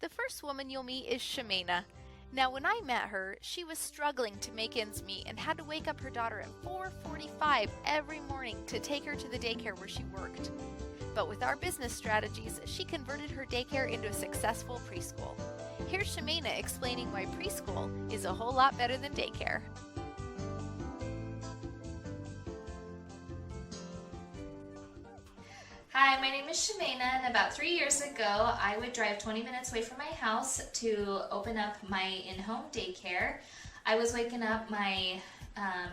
The first woman you'll meet is Shemena. Now, when I met her, she was struggling to make ends meet and had to wake up her daughter at 4:45 every morning to take her to the daycare where she worked. But with our business strategies, she converted her daycare into a successful preschool. Here's Shemena explaining why preschool is a whole lot better than daycare. Hi, my name is Shemena, and about 3 years ago, I would drive 20 minutes away from my house to open up my in-home daycare. I was waking up my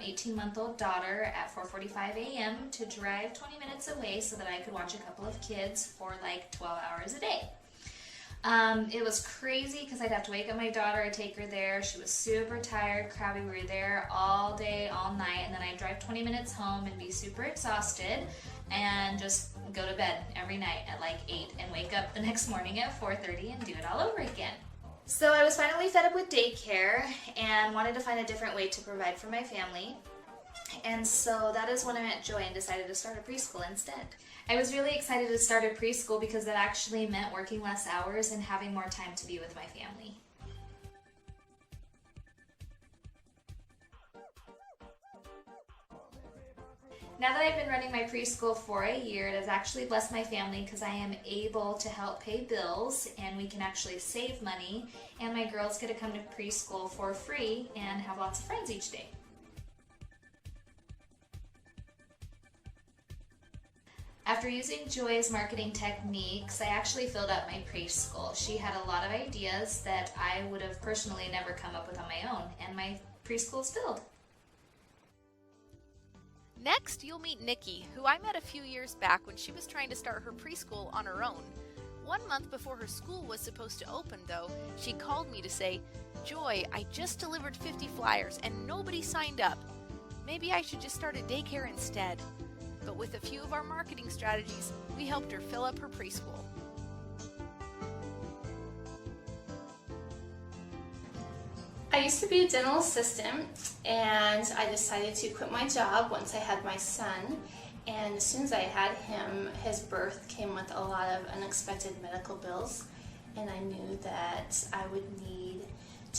18-month-old daughter at 4:45 a.m. to drive 20 minutes away so that I could watch a couple of kids for like 12 hours a day. It was crazy because I'd have to wake up my daughter, I'd take her there, she was super tired, crabby, we were there all day, all night, and then I'd drive 20 minutes home and be super exhausted and just go to bed every night at like 8 and wake up the next morning at 4:30 and do it all over again. So I was finally fed up with daycare and wanted to find a different way to provide for my family. And so that is when I met Joy and decided to start a preschool instead. I was really excited to start a preschool because that actually meant working less hours and having more time to be with my family. Now that I've been running my preschool for a year, it has actually blessed my family because I am able to help pay bills and we can actually save money, and my girls get to come to preschool for free and have lots of friends each day. After using Joy's marketing techniques, I actually filled up my preschool. She had a lot of ideas that I would have personally never come up with on my own, and my preschool is filled. Next, you'll meet Nikki, who I met a few years back when she was trying to start her preschool on her own. 1 month before her school was supposed to open, though, she called me to say, "Joy, I just delivered 50 flyers and nobody signed up. Maybe I should just start a daycare instead." But with a few of our marketing strategies, we helped her fill up her preschool. I used to be a dental assistant, and I decided to quit my job once I had my son. And as soon as I had him, his birth came with a lot of unexpected medical bills, and I knew that I would need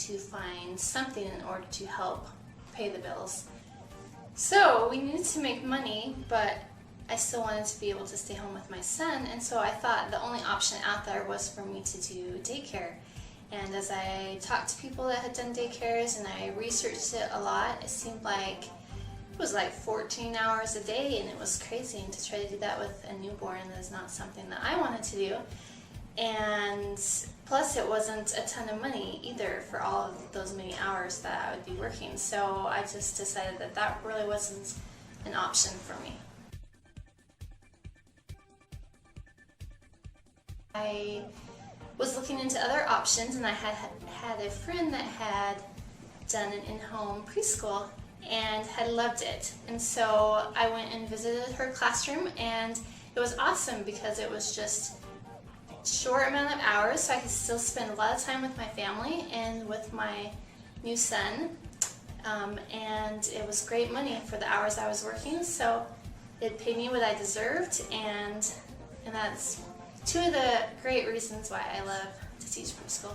to find something in order to help pay the bills. So we needed to make money, but I still wanted to be able to stay home with my son, and so I thought the only option out there was for me to do daycare. And as I talked to people that had done daycares and I researched it a lot, it seemed like it was like 14 hours a day, and it was crazy. And to try to do that with a newborn is not something that I wanted to do. And plus it wasn't a ton of money either for all of those many hours that I would be working. So I just decided that that really wasn't an option for me. I was looking into other options, and I had a friend that had done an in-home preschool and had loved it. And so I went and visited her classroom, and it was awesome because it was just a short amount of hours, so I could still spend a lot of time with my family and with my new son. And it was great money for the hours I was working, so it paid me what I deserved, and that's two of the great reasons why I love to teach preschool.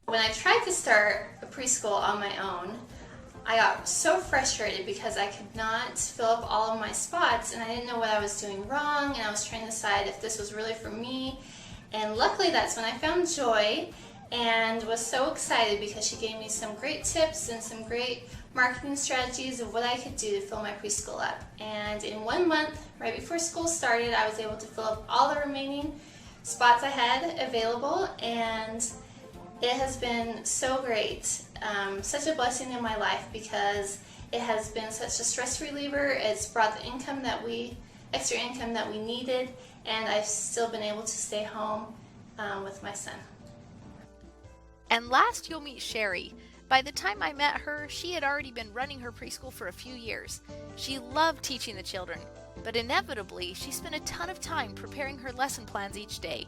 When I tried to start a preschool on my own, I got so frustrated because I could not fill up all of my spots, and I didn't know what I was doing wrong, and I was trying to decide if this was really for me. And luckily that's when I found Joy and was so excited because she gave me some great tips and some great marketing strategies of what I could do to fill my preschool up. And in 1 month, right before school started, I was able to fill up all the remaining spots I had available, and it has been so great. Such a blessing in my life because it has been such a stress reliever. It's brought the extra income that we needed, and I've still been able to stay home with my son. And last, you'll meet Sherry. By the time I met her, she had already been running her preschool for a few years. She loved teaching the children, but inevitably, she spent a ton of time preparing her lesson plans each day.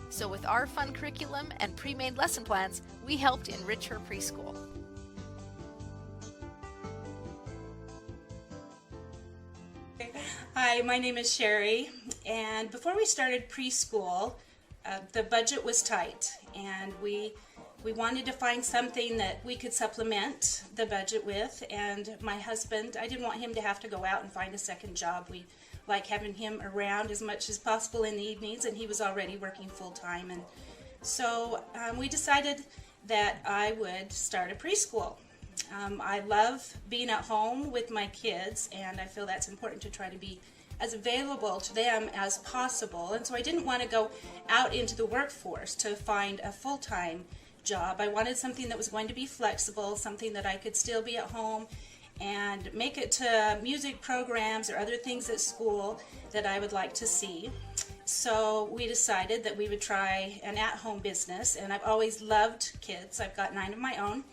So with our fun curriculum and pre-made lesson plans, we helped enrich her preschool. Hi, my name is Sherry, And before we started preschool, the budget was tight, and we wanted to find something that we could supplement the budget with. And my husband, I didn't want him to have to go out and find a second job. We like having him around as much as possible in the evenings, and he was already working full-time. And so we decided that I would start a preschool. I love being at home with my kids, and I feel that's important to try to be as available to them as possible. And so I didn't want to go out into the workforce to find a full-time job. I wanted something that was going to be flexible, something that I could still be at home and make it to music programs or other things at school that I would like to see. So we decided that we would try an at-home business, and I've always loved kids. I've got 9 of my own.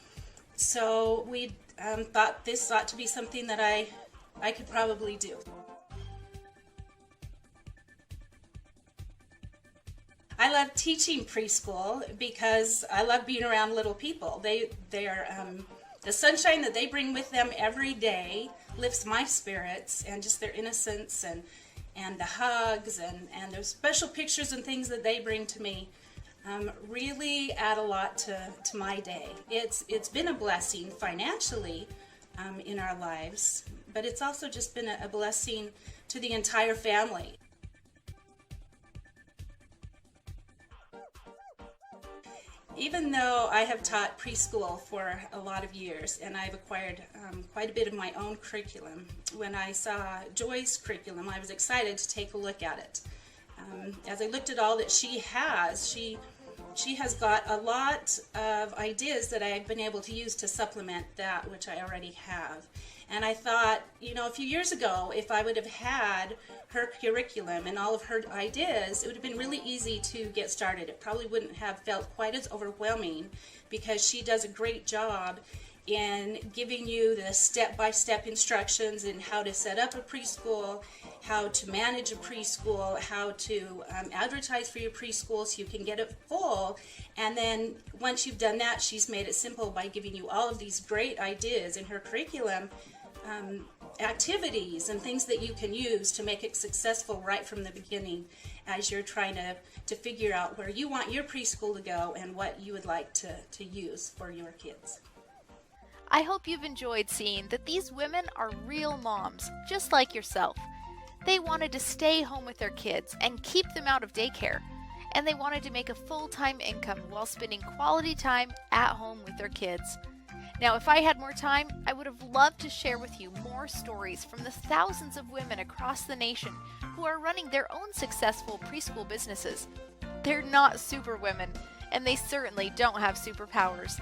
So we thought this ought to be something that I could probably do. I love teaching preschool because I love being around little people. They're the sunshine that they bring with them every day lifts my spirits, and just their innocence and the hugs and those special pictures and things that they bring to me really add a lot to my day. It's been a blessing financially in our lives, but it's also just been a blessing to the entire family. Even though I have taught preschool for a lot of years, and I've acquired quite a bit of my own curriculum, when I saw Joy's curriculum, I was excited to take a look at it. As I looked at all that she has, she has got a lot of ideas that I've been able to use to supplement that which I already have. And I thought, a few years ago, if I would have had her curriculum and all of her ideas, it would have been really easy to get started. It probably wouldn't have felt quite as overwhelming, because she does a great job in giving you the step-by-step instructions in how to set up a preschool, how to manage a preschool, how to advertise for your preschool so you can get it full. And then once you've done that, she's made it simple by giving you all of these great ideas in her curriculum, activities and things that you can use to make it successful right from the beginning as you're trying to figure out where you want your preschool to go and what you would like to use for your kids. I hope you've enjoyed seeing that these women are real moms, just like yourself. They wanted to stay home with their kids and keep them out of daycare, and they wanted to make a full-time income while spending quality time at home with their kids. Now, if I had more time, I would have loved to share with you more stories from the thousands of women across the nation who are running their own successful preschool businesses. They're not superwomen, and they certainly don't have superpowers.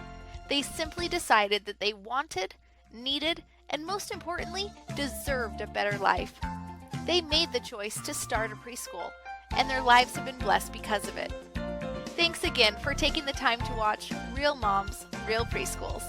They simply decided that they wanted, needed, and most importantly, deserved a better life. They made the choice to start a preschool, and their lives have been blessed because of it. Thanks again for taking the time to watch Real Moms, Real Preschools.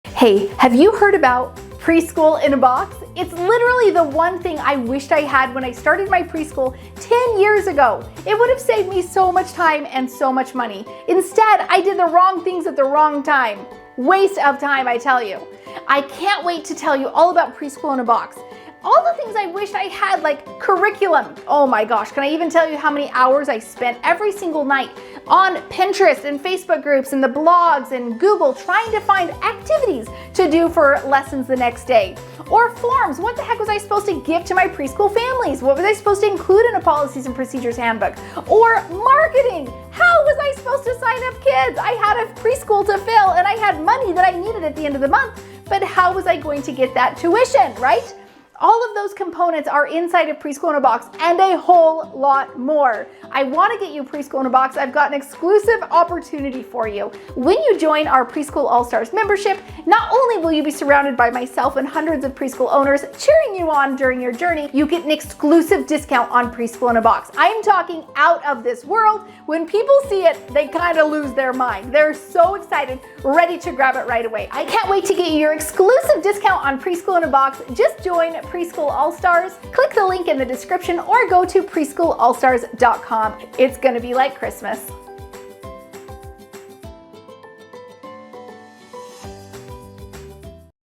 Hey, have you heard about Preschool in a Box? It's literally the one thing I wished I had when I started my preschool 10 years ago. It would have saved me so much time and so much money. Instead, I did the wrong things at the wrong time. Waste of time, I tell you. I can't wait to tell you all about Preschool in a Box. All the things I wished I had, like curriculum. Oh my gosh, can I even tell you how many hours I spent every single night on Pinterest and Facebook groups and the blogs and Google trying to find activities to do for lessons the next day. Or forms. What the heck was I supposed to give to my preschool families? What was I supposed to include in a policies and procedures handbook? Or marketing. How was I supposed to sign up kids? I had a preschool to fill and I had money that I needed at the end of the month, but how was I going to get that tuition, right? All of those components are inside of Preschool in a Box and a whole lot more. I want to get you Preschool in a Box. I've got an exclusive opportunity for you. When you join our Preschool All-Stars membership, not only will you be surrounded by myself and hundreds of preschool owners cheering you on during your journey, you get an exclusive discount on Preschool in a Box. I am talking out of this world. When people see it, they kind of lose their mind. They're so excited, ready to grab it right away. I can't wait to get you your exclusive discount on Preschool in a Box. Just join Preschool All-Stars. Click the link in the description or go to preschoolallstars.com. It's going to be like Christmas.